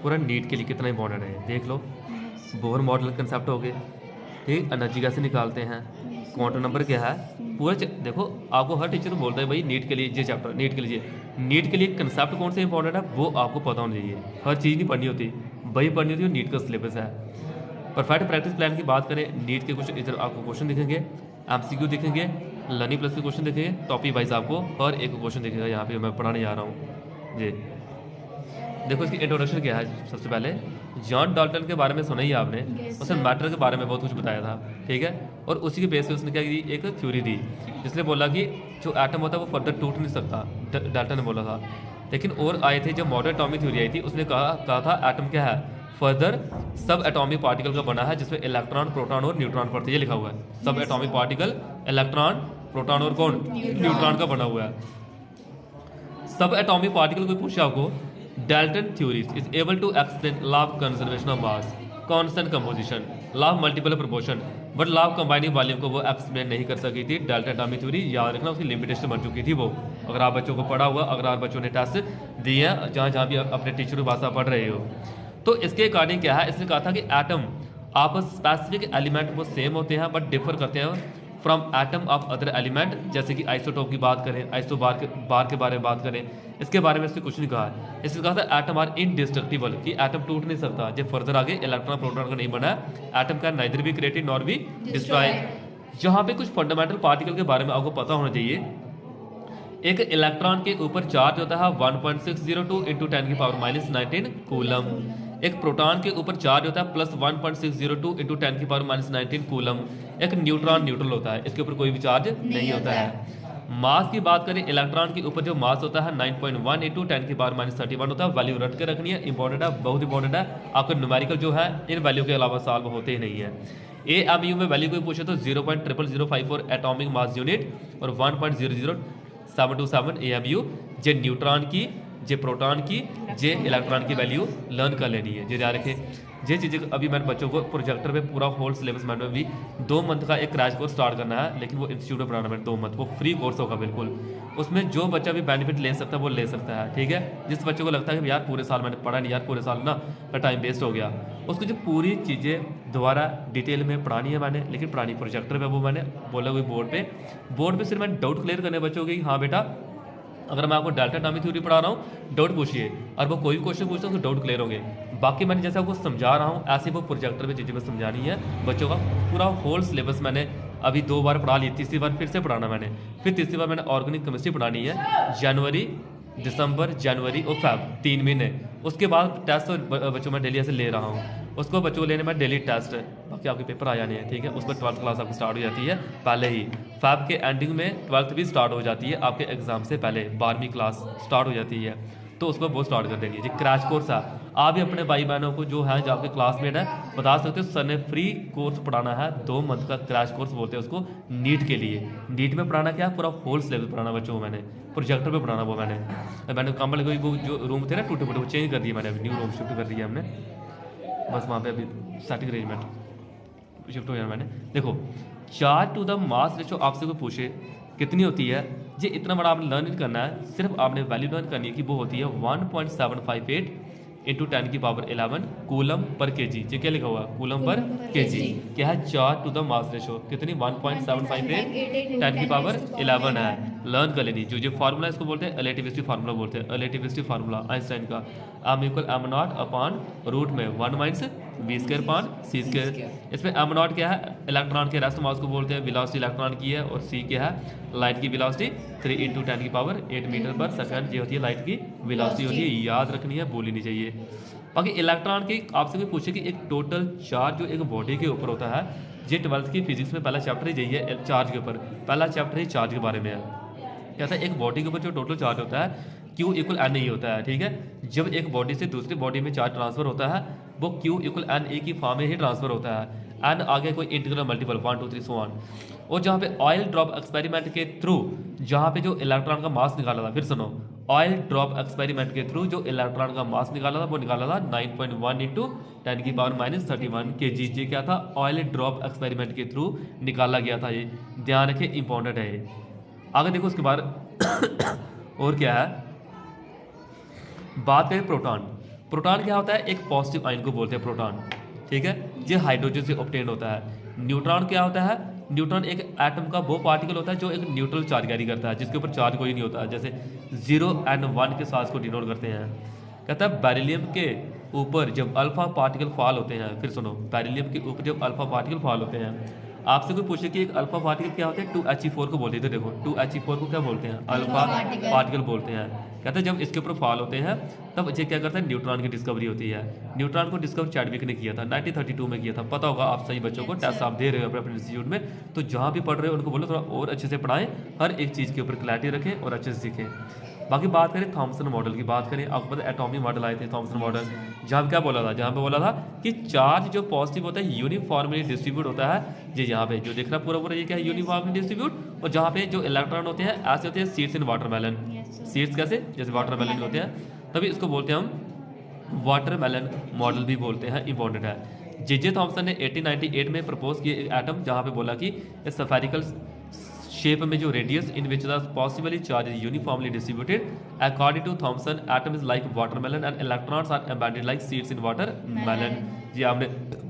पूरा नीट के लिए कितना इंपॉर्टेंट है देख लो। बोर मॉडल कंसेप्ट हो गए, ठीक, एनर्जी कैसे निकालते हैं, क्वांटम नंबर क्या है, पूरा देखो आपको हर टीचर बोलता है भाई नीट के लिए ये चैप्टर, नीट के लिए नीट के लिए कंसेप्ट कौन से इंपॉर्टेंट है वो आपको पता होना चाहिए। हर चीज़ नहीं पढ़नी होती, वही पढ़नी होती है नीट का सिलेबस है। परफेक्ट प्रैक्टिस प्लान की बात करें, नीट के कुछ इधर आपको क्वेश्चन दिखेंगे, एमसीक्यू दिखेंगे, लर्निंग प्लस के क्वेश्चन दिखेंगे, टॉपिक वाइज आपको हर एक क्वेश्चन दिखेगा। यहाँ पे मैं पढ़ाने जा रहा हूँ जी। देखो इसकी इंट्रोडक्शन क्या है। सबसे पहले जॉन डाल्टन के बारे में सुना ही आपने, उसने मैटर के बारे में बहुत कुछ बताया था, ठीक है। और उसी के बेस पे उसने क्या की, एक थ्योरी दी जिसने बोला कि जो एटम होता है वो फर्दर टूट नहीं सकता, डाल्टन ने बोला था। लेकिन और आए थे जब मॉडर्न एटॉमिक थ्योरी आई थी, उसने कहा था एटम क्या है, फर्दर सब एटॉमिक पार्टिकल का बना है जिसमें इलेक्ट्रॉन, प्रोटॉन और न्यूट्रॉन पड़ते हैं, ये लिखा हुआ है। सब एटॉमिक पार्टिकल इलेक्ट्रॉन, प्रोटॉन और कौन, न्यूट्रॉन का बना हुआ है। सब एटॉमिक पार्टिकल को पूछा आपको, Dalton theories is able to explain law of conservation of mass, constant composition, law of multiple proportion, but law of combining volume को वो एक्सप्लेन नहीं कर सकी थी। डाल्टन एटॉमिक थ्योरी याद रखना, उसकी लिमिटेशन बन चुकी थी वो। अगर आप बच्चों को पढ़ा हुआ, अगर आप बच्चों ने टेस्ट दिए हैं जहाँ जहाँ भी अपने टीचर की भाषा पढ़ रहे हो, तो इसके अकॉर्डिंग क्या है, इसने कहा था कि एटम आप स्पेसिफिक एलिमेंट वो सेम होते हैं बट डिफर करते हैं from atom of other element. जैसे कि आइसोटोप की बात करें, आइसोबार के बारे में बात करें, इसके बारे में इसने कुछ नहीं कहा है। इसने कहा था एटम आर इनडिस्ट्रक्टिबल, कि एटम टूट नहीं सकता। जब फर्दर आगे इलेक्ट्रॉन प्रोटॉन का नहीं बना है, एटम का नाइदर भी क्रिएटेड नॉर भी डिस्ट्रॉय। यहाँ पे कुछ फंडामेंटल पार्टिकल के बारे में आपको पता होना चाहिए। एक इलेक्ट्रॉन के ऊपर चार्ज होता है 1.602 इंटू 10 की पावर माइनस 19 कूलम। एक प्रोटॉन के ऊपर चार्ज होता है प्लस 1.602 इंटू 10 की पावर माइनस 19 कूलम। एक न्यूट्रॉन न्यूट्रल होता है, इसके ऊपर कोई भी चार्ज नहीं होता है। मास की बात करें, इलेक्ट्रॉन के ऊपर जो मास होता है 9.1 इंटू 10 की पावर माइनस 31 होता है। वैल्यू रट के रखनी है, इंपॉर्टेंट है, बहुत इंपॉर्टेंट है। आपका न्यूमेरिकल जो है इन वैल्यू के अलावा सॉल्व होते ही नहीं है। AMU में वैल्यू कोई पूछे तो 0.00054 एटॉमिक मास यूनिट और 1.00727 AMU। जे न्यूट्रॉन की, जे प्रोटॉन की, जे इलेक्ट्रॉन की वैल्यू लर्न कर लेनी है। जे याद रखे, ये चीज़ें अभी मैंने बच्चों को प्रोजेक्टर पे पूरा होल सिलेबस मैंने भी 2 मंथ का एक क्रैश कोर्स स्टार्ट करना है, लेकिन वो इंस्टीट्यूट में पढ़ाना है 2 मंथ, वो फ्री कोर्स होगा बिल्कुल। उसमें जो बच्चा भी बेनिफिट ले सकता है वो ले सकता है, ठीक है। जिस बच्चे को लगता है कि यार पूरे साल मैंने पढ़ा नहीं, यार पूरे साल ना का टाइम वेस्ट हो गया, उसको जो पूरी चीज़ें दोबारा डिटेल में पढ़ानी है मैंने, लेकिन पढ़ानी प्रोजेक्टर पे, वो मैंने बोला हुई बोर्ड पे सिर्फ मैंने डाउट क्लियर करने बच्चों के, हाँ बेटा अगर मैं आपको डाल्टन एटॉमिक थ्योरी पढ़ा रहा हूँ डाउट पूछिए, और वो कोई भी क्वेश्चन पूछता हूँ तो डाउट क्लियर होंगे। बाकी मैंने जैसे आपको समझा रहा हूँ ऐसे वो प्रोजेक्टर पे चीज़ें में समझानी है बच्चों का। पूरा होल सिलेबस मैंने अभी 2 बार पढ़ा ली, तीसरी बार फिर से पढ़ाना मैंने, फिर तीसरी बार मैंने ऑर्गेनिक केमिस्ट्री पढ़ानी है। जनवरी, दिसंबर, जनवरी और फेब 3 महीने। उसके बाद टेस्ट तो बच्चों में डेली ऐसे ले रहा हूँ, उसको बच्चों को लेने में डेली टेस्ट है। बाकी आपके पेपर आ जाने हैं, ठीक है। उसमें 12th क्लास आपकी स्टार्ट हो जाती है पहले ही, फैब के एंडिंग में 12th भी स्टार्ट हो जाती है आपके एग्जाम से पहले, 12वीं क्लास स्टार्ट हो जाती है, तो उसको वो स्टार्ट कर देनी है जी। क्रैश कोर्स है, आप भी अपने भाई बहनों को जो है, जो आपके क्लासमेट है, बता सकते हो सर ने फ्री कोर्स पढ़ाना है, 2 मंथ का क्रैश कोर्स बोलते हैं उसको नीट के लिए। नीट में पढ़ाना क्या है, पूरा होल सिलेबस पढ़ाना बच्चों को मैंने, प्रोजेक्टर पे पढ़ाना वो मैंने कमल कोई वो जो रूम थे ना टूटे फूटे, वो चेंज कर दिए मैंने, अभी न्यू रूम शिफ्ट कर दिया हमने, बस वहाँ पे अभी स्टैटिक अरेंजमेंट शिफ्ट हो जाना मैंने। देखो charge to the mass ratio आपसे कोई पूछे कितनी होती है, ये इतना बड़ा आपने लर्न नहीं करना है, सिर्फ आपने वैल्यू लर्न करनी है कि वो होती है 1.758 इंटू 10 की पावर 11 कूलम पर केजी। ये क्या लिखा हुआ है, कूलम पर केजी। क्या है, charge to the mass ratio कितनी, 1.758 10 की पावर 11 है। लर्न कर लेनी। जो फार्मूला इसको बोलते हैं रिलेटिविस्टी फार्मूला बोलते हैं, रिलेटिविस्टी फार्मूला आइंस्टाइन का, M equal M naught upon root में 1 minus V square upon C square. इसमें एम नॉट क्या है, इलेक्ट्रॉन के रेस्ट मास को बोलते हैं, वेलोसिटी इलेक्ट्रॉन की है, और सी क्या है, लाइट की वेलोसिटी 3 इंटू 10 की पावर 8 मीटर पर सेकंड। ये होती है लाइट की वेलोसिटी होती है, याद रखनी है, भूलनी नहीं चाहिए। बाकी इलेक्ट्रॉन की आपसे कोई पूछे कि एक टोटल चार्ज जो एक बॉडी के ऊपर होता है, ये 12th की फिजिक्स में पहला चैप्टर ही यही है, चार्ज के ऊपर पहला चैप्टर ही चार्ज के बारे में है। कहता है एक बॉडी के ऊपर जो टोटल चार्ज होता है Q इक्वल एन ई होता है, ठीक है। जब एक बॉडी से दूसरी बॉडी में चार्ज ट्रांसफर होता है वो Q इक्वल एन ए की फॉर्म में ही ट्रांसफर होता है। एन आगे कोई इंटीग्रल मल्टीपल 1 2 3 सो ऑन। और जहाँ पे ऑयल ड्रॉप एक्सपेरिमेंट के थ्रू जहाँ पे जो इलेक्ट्रॉन का मास निकाला था, फिर सुनो, ऑयल ड्रॉप एक्सपेरिमेंट के थ्रू जो इलेक्ट्रॉन का मास निकाला था वो निकाला था 9.1 इंटू 10 की पावर माइनस 31 के जी। ये क्या था, ऑयल ड्रॉप एक्सपेरिमेंट के थ्रू निकाला गया था। ये ध्यान रखें, इंपॉर्टेंट है ये। आगे देखो उसके बाद और क्या है, बात करें प्रोटॉन। प्रोटॉन क्या होता है, एक पॉजिटिव आयन को बोलते हैं प्रोटॉन, ठीक है, जो हाइड्रोजन से ऑब्टेन होता है। न्यूट्रॉन क्या होता है, न्यूट्रॉन एक एटम का वो पार्टिकल होता है जो एक न्यूट्रल चार्ज कैरी करता है, जिसके ऊपर चार्ज कोई नहीं होता है, जैसे 0 और 1 के साथ को डिनोट करते हैं। कहता है बेरिलियम के ऊपर जब अल्फा पार्टिकल फॉल होते हैं, फिर सुनो, बेरिलियम के ऊपर जब अल्फा पार्टिकल फॉल होते हैं, आपसे कोई पूछे कि एक अल्फा पार्टिकल क्या होता है, 2He4 को बोलते थे, देखो 2He4 को क्या बोलते हैं, अल्फा पार्टिकल बोलते हैं। कहते हैं जब इसके ऊपर फॉल होते हैं तब ये क्या करता है, न्यूट्रॉन की डिस्कवरी होती है। न्यूट्रॉन को डिस्कवर चैडविक ने किया था, 1932 में किया था। पता होगा आप सही बच्चों को, टेस्ट आप दे रहे हो अपने इंस्टीट्यूट में, तो जहाँ भी पढ़ रहे हो उनको बोलो थोड़ा और अच्छे से पढ़ाएं, हर एक चीज़ के ऊपर क्लैरिटी रखें और अच्छे से सीखें। बाकी बात करें थॉमसन मॉडल की, बात करें, आपको पता है एटॉमिक मॉडल आए थे थॉमसन मॉडल, जहाँ क्या बोला था, जहाँ पे बोला था कि चार्ज जो पॉजिटिव होता है यूनिफॉर्मली डिस्ट्रीब्यूट होता है, जी यहाँ पे जो देख रहा पूरा पूरा ये क्या है, यूनिफॉर्मली डिस्ट्रीब्यूट, और जहाँ पे जो इलेक्ट्रॉन होते हैं ऐसे होते हैं सीड्स इन वाटरमेलन, सीड्स कैसे, जैसे वाटरमेलन होते हैं, तभी इसको बोलते हैं हम वाटरमेलन मॉडल भी बोलते हैं, इंपॉर्टेंट है। जे थॉमसन ने 1898 में प्रपोज किए एक एटम, जहाँ पे बोला कि स्फेरिकल शेप में जो radius in which the possibly charge is uniformly distributed according to Thomson atom is like watermelon and electrons are embedded like seeds in watermelon, ये आपने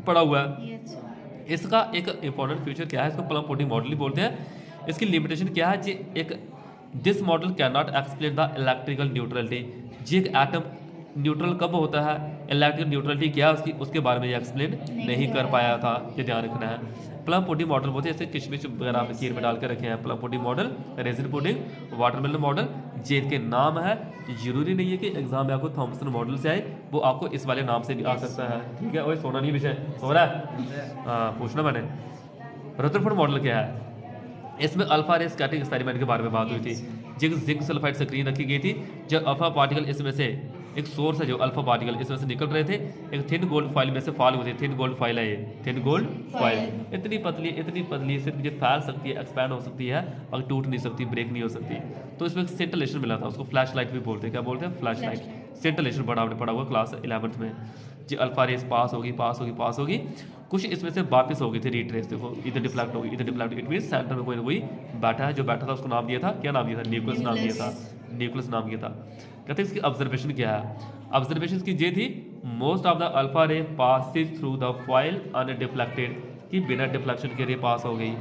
पढ़ा हुआ है। इसका एक इंपॉर्टेंट फीचर क्या है, इसको प्लम पुडिंग मॉडल ही बोलते हैं। इसकी लिमिटेशन क्या है जी, एक this model can not explain the electrical neutrality, जी एक एटम न्यूट्रल कब होता है, इलेक्ट्रिकल न्यूट्रलिटी क्या है उसकी, उसके बारे में ये एक्सप्लेन नहीं कर पाया था, ये ध्यान रखना है। प्लम पुडिंग मॉडल बोलते हैं, जैसे किशमिश वगैरह आपने खीर में डाल के रखे हैं, plum pudding model, raisin pudding, watermelon model, जे के नाम है। जरूरी नहीं है कि एग्जाम में आपको थॉमसन मॉडल से आए, वो आपको इस वाले नाम से भी आ सकता है, ठीक है। और सोना नहीं विषय सो रहा है, पूछना मैंने। रदरफोर्ड मॉडल क्या है, इसमें अल्फा रे स्कैटरिंग एक्सपेरिमेंट के बारे में बात हुई थी। जिंक सल्फाइड स्क्रीन रखी गई थी, जब अल्फा पार्टिकल इसमें से एक सोर्स है, जो अल्फा पार्टिकल इसमें से निकल रहे थे, एक थिन गोल्ड फॉइल में से फॉल हुए थे, थिन गोल्ड फॉइल है ये, थिन गोल्ड फॉइल, इतनी पतली सिर्फ ये फैल सकती है, एक्सपैंड हो सकती है, और टूट नहीं सकती, ब्रेक नहीं हो सकती। तो इसमें एक सेंटिलेशन मिला था, उसको फ्लैश लाइट भी बोलते हैं, क्या बोलते हैं, फ्लैश लाइट, सेंटिलेशन बड़ा आपने पढ़ा हुआ क्लास 11th में। जी अल्फा रेस पास होगी, कुछ इसमें से वापस हो गई थी रीट्रेस, देखो इधर डिफ्लेक्ट होगी, इधर डिफ्लेक्ट, इट मीन सेंटर में कोई ना कोई बैठा है, जो बैठा था उसको नाम दिया था, क्या नाम दिया था, न्यूक्लियस नाम दिया था, न्यूक्लियस नाम दिया था। कहते हैं इसकी ऑब्जर्वेशन क्या है, ऑब्जर्वेशन की ये थी, मोस्ट ऑफ द अल्फा रे passes through the foil undeflected, कि बिना डिफ्लेक्शन के रे पास हो गई,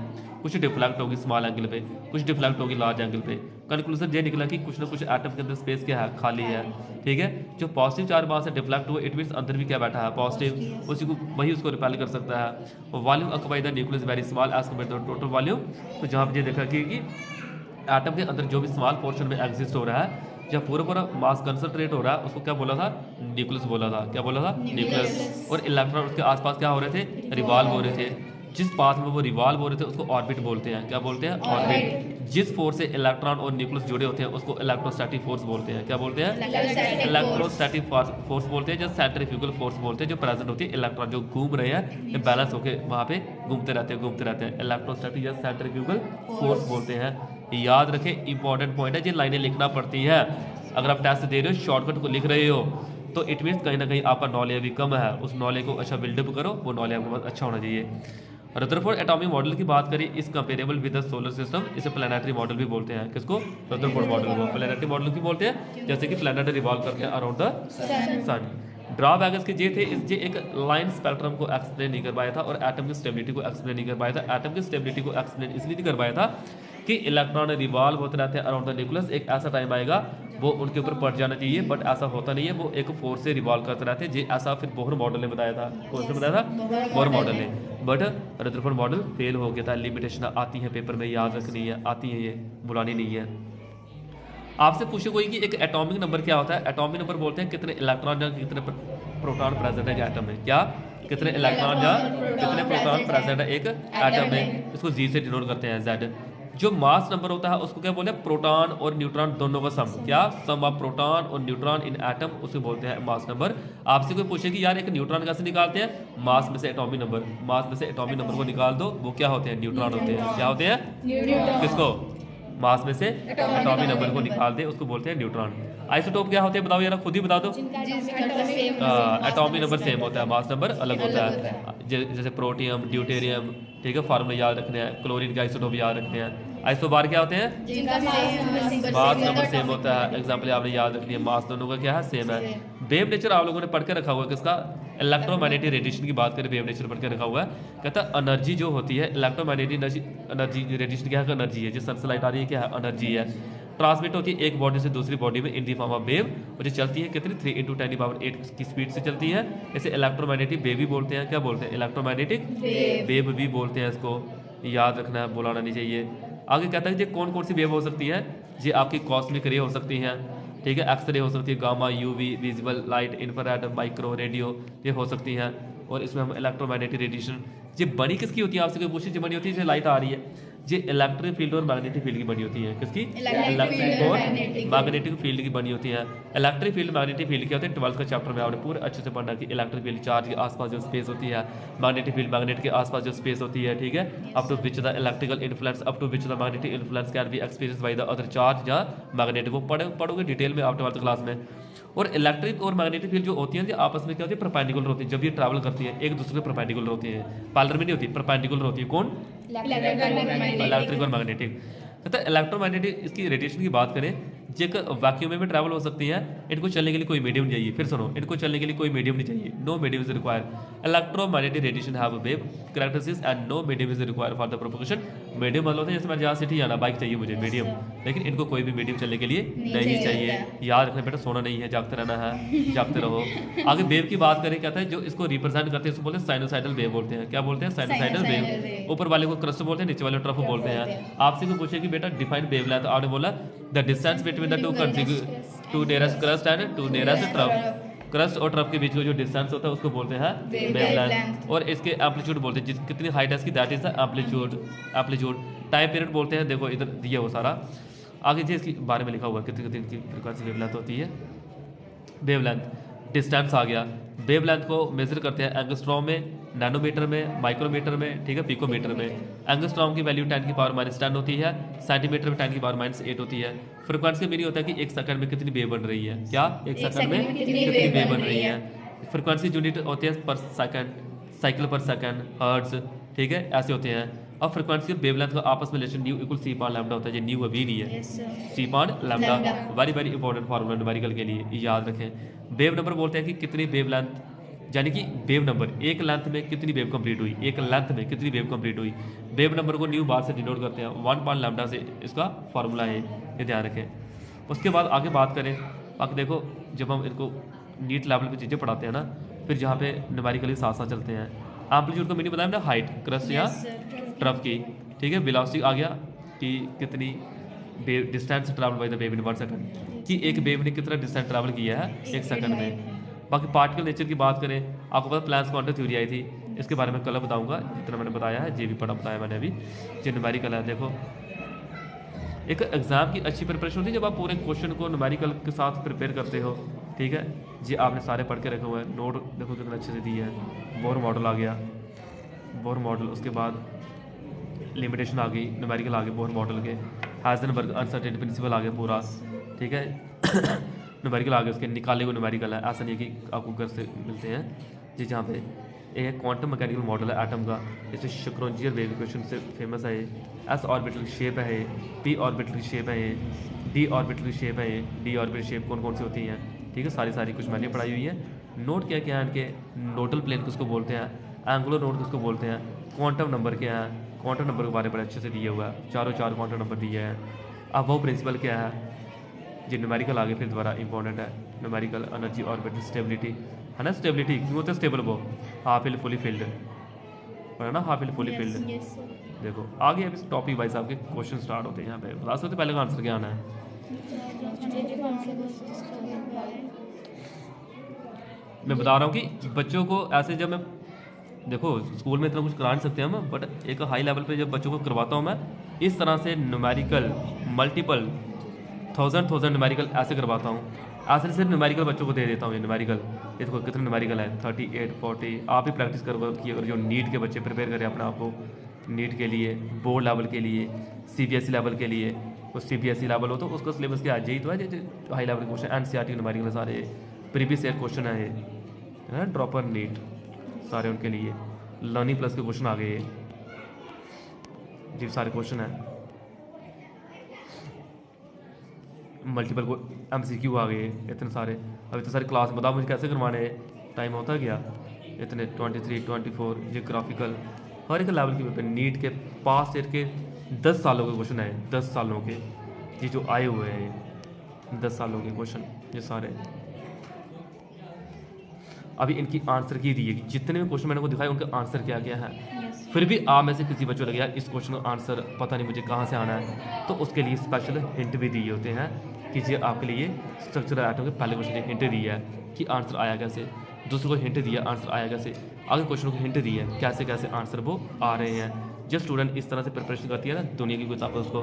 कुछ डिफ्लेक्ट होगी स्मॉल एंगल पे, कुछ डिफ्लेक्ट होगी लार्ज एंगल पे। कंक्लूजन ये निकला कि कुछ ना कुछ एटम के अंदर स्पेस क्या है, खाली है, ठीक है। जो पॉजिटिव चार्ज वहाँ से डिफ्लेक्ट हुआ, इट मीन्स अंदर भी क्या बैठा है, पॉजिटिव, उसी को वही उसको रिपेल कर सकता है। Volume occupied the nucleus very small as compare to total volume, तो जहाँ पर ये देखा कि एटम के अंदर जो भी स्मॉल पोर्शन में एग्जिस्ट हो रहा है, जब पूरा मास कंसंट्रेट हो रहा है, उसको क्या बोला था, न्यूक्लियस बोला था, क्या बोला था, न्यूक्लियस। और इलेक्ट्रॉन उसके आसपास क्या हो रहे थे, रिवॉल्व हो रहे थे, जिस पाथ में वो रिवॉल्व हो रहे थे उसको ऑर्बिट बोलते हैं, क्या बोलते हैं, ऑर्बिट। जिस फोर्स से इलेक्ट्रॉन और न्यूक्लियस जुड़े होते हैं उसको इलेक्ट्रोस्टैटिक फोर्स बोलते हैं, क्या बोलते हैं, इलेक्ट्रोस्टैटिक फोर्स बोलते हैं। जो सेंट्रीफ्यूगल फोर्स बोलते हैं, जो प्रेजेंट होती है, इलेक्ट्रॉन जो घूम रहे हैं, बैलेंस होकर वहाँ पे घूमते रहते हैं, इलेक्ट्रोस्टैटिक या सेंट्रीफ्यूगल फोर्स बोलते हैं। याद रखें, इंपॉर्टेंट पॉइंट है, ये लाइनें लिखना पड़ती हैं। अगर आप टेस्ट दे रहे हो, शॉर्टकट को लिख रहे हो, तो इट मीन्स कहीं ना कहीं आपका नॉलेज भी कम है, उस नॉलेज को अच्छा बिल्डअप करो, वो नॉलेज आपके पास अच्छा होना चाहिए। रदरफोर्ड एटॉमिक मॉडल की बात करें, इस comparable with the solar system, इसे प्लैनेटरी मॉडल भी बोलते हैं। किसको, रदरफोर्ड मॉडल को प्लैनेटरी मॉडल की बोलते हैं, जैसे कि प्लैनेट रिवॉल्व करते हैं अराउंड द सन। ड्रॉबैक इसके ये थे, ये एक लाइन स्पेक्ट्रम को एक्सप्लेन नहीं कर पाया था, और एटम की स्टेबिलिटी को एक्सप्लेन नहीं कर पाया था। एटम की स्टेबिलिटी को एक्सप्लेन इसलिए नहीं कर पाया था कि इलेक्ट्रॉन रिवॉल्व होते रहते हैं अराउंड द न्यूक्लियस, एक ऐसा टाइम आएगा वो उनके ऊपर पड़ जाना चाहिए, बट ऐसा होता नहीं है, वो एक फोर्स से रिवॉल्व करते रहते हैं। जी ऐसा फिर बोहर मॉडल ने बताया था, कौन से बताया था, बोहर मॉडल ने, बट रदरफोर्ड मॉडल फेल हो गया था। लिमिटेशन आती है पेपर में, याद रखनी है, आती है, ये बुलानी नहीं है। आपसे पूछे कोई कि एक एटॉमिक नंबर क्या होता है, एटॉमिक नंबर बोलते हैं कितने इलेक्ट्रॉन या कितने प्रोटॉन प्रेजेंट है एटम में, क्या कितने इलेक्ट्रॉन या कितने प्रोटॉन प्रेजेंट है एक एटम में, इसको जी से डिनोट करते हैं, जेड। जो मास नंबर होता है उसको क्या बोलते हैं, प्रोटॉन और न्यूट्रॉन दोनों का सम, क्या सम ऑफ प्रोटॉन और न्यूट्रॉन इन एटम, उसे बोलते हैं मास नंबर। आपसे कोई पूछे कि यार एक न्यूट्रॉन कैसे निकालते हैं, मास में से एटॉमिक नंबर, मास में से एटॉमिक नंबर को निकाल दो, वो क्या होते हैं, न्यूट्रॉन होते हैं, क्या होते हैं, किसको, मास में से एटॉमिक नंबर को निकाल दे, उसको बोलते हैं न्यूट्रॉन। आइसोटोप क्या होते हैं बताओ यार, खुद ही बता दो। एटॉमिक नंबर सेम होता है, मास नंबर अलग होता है, जैसे प्रोटियम, ड्यूटेरियम, ठीक है, फार्मूला याद रखने हैं, क्लोरीन के आइसोटोप याद रखने हैं। आइसोबार क्या होते हैं, मास नंबर सेम होता है, एग्जाम्पल आपने याद रखनी है, मास दोनों का क्या है, सेम है। वेव नेचर आप लोगों ने पढ़ के रखा हुआ है किसका, इलेक्ट्रोमैग्नेटिक रेडिएशन की बात करें, वेव नेचर पढ़ के रखा हुआ है। कहता है एनर्जी जो होती है इलेक्ट्रोमैग्नेटिक एनर्जी रेडिएशन क्या है, एनर्जी है, जिस सन से लाइट आ रही है क्या है, एनर्जी है। ट्रांसमिट होती है एक बॉडी से दूसरी बॉडी में इन दी फॉर्म ऑफ वेव, और ये चलती है कितनी 3 × 10⁸ की स्पीड से चलती है। इसे इलेक्ट्रोमैग्नेटिक वेव भी बोलते हैं, क्या बोलते हैं, इलेक्ट्रोमैग्नेटिक वेव भी बोलते हैं। इसको याद रखना है, बुलाना नहीं चाहिए। आगे कहता है कि कौन कौन सी वेव हो सकती है, ये आपकी कॉस्मिक रे हो सकती हैं, ठीक है, एक्सरे हो सकती है, gamma, UV, visible light, infrared, micro, radio, ये हो सकती हैं। और इसमें हम इलेक्ट्रोमैग्नेटिक रेडिएशन, ये बनी किसकी होती है, आपसे कोई पूछे, जो बनी होती है, जो लाइट आ रही है, ये इलेक्ट्रिक फील्ड और मैग्नेटिक फील्ड की बनी होती है। किसकी, इलेक्ट्रिक और मैग्नेटिक फील्ड की बनी होती है। इलेक्ट्रिक फील्ड मैग्नेटिक फील्ड क्या होते हैं, 12th का चैप्टर में आपने पूरे अच्छे से पढ़ना कि इलेक्ट्रिक फील्ड चार्ज के आसपास जो स्पेस होती है, मैग्नेटिक फील्ड मैग्नेट के आसपास जो स्पेस होती है, ठीक है, up to which the electrical influence, up to which the magnetic influence can be experience by the other charge या मैग्नेट, वो पढ़ोगे डिटेल में आप 12th क्लास में। और इलेक्ट्रिक और मैग्नेटिक फील्ड जो होती है जो आपस में क्या होती है, परपेंडिकुलर होती है। जब ये ट्रैवल करती है एक दूसरे के परपेंडिकुलर होती है, पैरेलल में नहीं होती, परपेंडिकुलर होती है। कौन, इलेक्ट्रिक और मैग्नेटिक। कहता है इलेक्ट्रोमैग्नेटिक इसकी रेडिएशन की बात करें, जो एक वैक्यूम में भी ट्रैवल हो सकती है, इनको चलने के लिए कोई मीडियम चाहिए। फिर सुनो, इनको चलने के लिए कोई मीडियम नहीं चाहिए, no medium is required. Electromagnetic radiation have wave characteristics and no medium is required for the propagation. Medium मतलब होता है जैसे मैं जहाँ सिटी जाना, बाइक चाहिए मुझे मीडियम, लेकिन इनको कोई भी मीडियम चलने के लिए नहीं चाहिए। याद रखना बेटा, सोना नहीं है, जागते रहना है, जागते रहो। आगे वेव की बात करें, कहता है जो इसको रिप्रेजेंट करते हैं इसको बोलते हैं साइनोसाइडल वेव बोलते हैं। क्या बोलते हैं, साइनोसाइडल वेव। ऊपर वाले को क्रस्ट बोलते हैं, नीचे वाले ट्रफ बोलते हैं। आपसे को पूछे कि बेटा डिफाइन वेव लेंथ, आपने बोला the distance between the two nearest crest and two nearest trough. Crest और ट्रफ के बीच का जो डिस्टेंस होता है उसको बोलते हैं वेवलेंथ। और इसके एम्पलीट्यूड बोलते हैं, जिस कितनी हाइट है इसकी, that is the amplitude. Time period बोलते हैं, देखो इधर दिया वो सारा आगे जी इसके बारे में लिखा हुआ है, कितनी कितनी इनकी फ्रीक्वेंसी वेवलेंथ होती है। वेवलेंथ डिस्टेंस आ गया। वेवलेंथ को मेजर करते हैं एंगस्ट्रॉम में, नैनोमीटर में, माइक्रोमीटर में, ठीक है, पिकोमीटर में। एंगस्ट्रॉम की वैल्यू 10⁻⁻10 होती है, सेंटीमीटर में 10⁻�8 होती है। फ्रीक्वेंसी मीनिंग होता है कि एक सेकंड में कितनी वेव बन रही है, क्या एक सेकंड में कितनी वेव बन रही है। फ्रीक्वेंसी यूनिट होती है पर सेकंड, साइकिल पर सेकंड, हर्ट्ज, ठीक है, ऐसे होते हैं। अब फ्रीक्वेंसी और वेवलेंथ का आपस में रिलेशन न्यू इक्वल सी पान लैम्डा होता है, ये न्यू अभी नहीं है, सी पान lambda, very very important formula numerical के लिए, याद रखें। वेव नंबर बोलते हैं कि कितनी वेव लेंथ, यानी कि वेव नंबर एक लेंथ में कितनी वेव कंप्लीट हुई, एक लेंथ में कितनी वेव कंप्लीट हुई। वेव नंबर को न्यू बार से डिनोट करते हैं, 1 पान लैम्डा से इसका फार्मूला है, ये ध्यान रखें। उसके बाद आगे बात करें, बाकी देखो जब हम इनको नीट लेवल पे चीज़ें पढ़ाते हैं ना, फिर जहाँ पे न्यूमेरिकली साथ साथ चलते हैं। एम्पलीट्यूड का मीनिंग बताया ना, हाइट क्रस्ट या ट्रफ की, ठीक है। वेलोसिटी आ गया कि कितनी wave distance travel by the wave in 1 second, कि एक वेव ने कितना डिस्टेंस ट्रैवल किया है एक सेकंड में। बाकी पार्टिकल नेचर की बात करें, आपको पता प्लैंक्स क्वांटम थ्योरी आई थी, इसके बारे में कल बताऊंगा, जितना मैंने बताया है जे भी पढ़ा बताया मैंने अभी, जो न्यूमेरिकल है। देखो एक एग्जाम की अच्छी प्रिपरेशन होती है जब आप पूरे क्वेश्चन को न्यूमेरिकल के साथ प्रिपेयर करते हो, ठीक है जी। आपने सारे पढ़ के रखे हुए हैं, नोट देखो कितना अच्छे से दी है। बोर मॉडल आ गया, बोर मॉडल, उसके बाद लिमिटेशन आ गई, न्यूमेरिकल आ गए बोर मॉडल के, हाइजेनबर्ग अनसर्टेनिटी प्रिंसिपल आ गया पूरा, ठीक है। न्यूमेरिकल आ गया, उसके निकाले हुए न्यूमेरिकल है, ऐसा नहीं है कि आपको घर से मिलते हैं जी। जहाँ पे एक क्वांटम मैकेनिकल मॉडल है एटम का, इसे शुक्रोंजियर वेव इक्वेशन से फेमस है। एस ऑर्बिटल की शेप है, पी ऑर्बिटल की शेप है, डी ऑर्बिटल की शेप है। डी ऑर्बिटल शेप कौन कौन सी होती हैं, ठीक है, सारी कुछ मैंने पढ़ाई हुई है। नोट क्या क्या है इनके, नोडल प्लेन किसको बोलते हैं, एंगुलर नोड किसको बोलते हैं, क्वांटम नंबर क्या है, क्वांटम नंबर के बारे में बड़े अच्छे से दिया हुआ है, चारों क्वांटम नंबर दिए हैं। अब वो प्रिंसिपल क्या है, जो न्यूमेरिकल आगे फिर दोबारा इंपॉर्टेंट है, न्यूमेरिकल एनर्जी ऑर्बिटल स्टेबिलिटी है ना, स्टेबिलिटी क्यों होता है स्टेबल, वो हाफ फिल फुली फिल्ड है ना, हाफ फिल फुली फिल्ड। देखो आगे अब इस टॉपिक वाइज आपके क्वेश्चन स्टार्ट होते हैं, यहाँ पे बता सकते पहले का आंसर क्या आना है। मैं बता रहा हूँ कि बच्चों को ऐसे जब मैं, देखो स्कूल में इतना कुछ करा नहीं सकते हम, बट एक हाई लेवल पे जब बच्चों को करवाता हूँ मैं, इस तरह से न्यूमेरिकल मल्टीपल थाउजेंड न्यूमेरिकल ऐसे करवाता हूँ। ऐसे सिर्फ न्यूमेरिकल बच्चों को दे देता हूँ, ये न्यूमेरिकल, देखो कितने न्यूमेरिकल है, 38 40। आप ही प्रैक्टिस किए, अगर जो नीट के बच्चे प्रिपेयर करें अपने आप को नीट के लिए, बोर्ड लेवल के लिए, CBSE लेवल के लिए, तो CBSE लेवल हो तो उसका सिलेबस क्या है, यही तो है जो हाई लेवल के क्वेश्चन, NCERT न्यूमेरिकल सारे प्रीवियस ईयर क्वेश्चन है ये, ड्रॉपर नीट सारे उनके लिए। लर्निंग प्लस के क्वेश्चन आ गए जी, सारे क्वेश्चन हैं। मल्टीपल MCQ आ गए इतने सारे। अब इतने सारे क्लास बताओ मुझे कैसे करवाने हैं, टाइम होता गया इतने 23 24 जियोग्राफिकल हर एक लेवल के पेपर। नीट के पास ईयर के 10 सालों के क्वेश्चन आए, 10 सालों के, ये जो आए हुए हैं 10 सालों के क्वेश्चन ये सारे। अभी इनकी आंसर की दी है, जितने भी क्वेश्चन मैंने को दिखाए उनका आंसर क्या क्या है। फिर भी आप में से किसी बच्चों लगे यार इस क्वेश्चन का आंसर पता नहीं मुझे कहाँ से आना है, तो उसके लिए स्पेशल हिंट भी दिए होते हैं कि ये आपके लिए स्ट्रक्चरल आइटम के पहले क्वेश्चन की हिंट दी है कि आंसर आया कैसे, दूसरे को हिंट दिया आंसर आया कैसे, आगे क्वेश्चन को हिंट दी है कैसे कैसे आंसर वो आ रहे हैं। जब स्टूडेंट इस तरह से प्रिपरेशन करती है ना, दुनिया की कोई ताकत उसको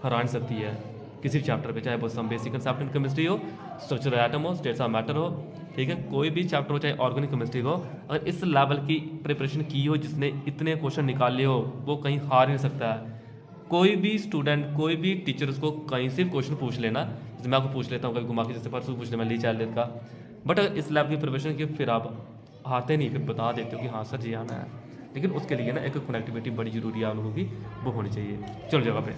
हरा नहीं सकती है किसी भी चैप्टर पे, चाहे वो some basic concept in chemistry हो, स्ट्रक्चरल एटम हो, स्टेट्स ऑफ मैटर हो, ठीक है, कोई भी चैप्टर हो, चाहे ऑर्गेनिक केमिस्ट्री हो, अगर इस लेवल की प्रिपरेशन की हो, जिसने इतने क्वेश्चन निकाले हो, वो कहीं हार नहीं सकता है। कोई भी स्टूडेंट, कोई भी टीचर उसको कहीं से क्वेश्चन पूछ लेना, जैसे मैं आपको पूछ लेता हूँ कभी घुमा के, जैसे परसों पूछ लें मैं ली चाइल्ड का, बट अगर इस लेवल की प्रिपरेशन की फिर आप हारते नहीं, फिर बता देते हो कि हाँ सर जी आना है। लेकिन उसके लिए ना एक कनेक्टिविटी बड़ी ज़रूरी है आप लोगों की, वो होनी चाहिए। चलो जगह पे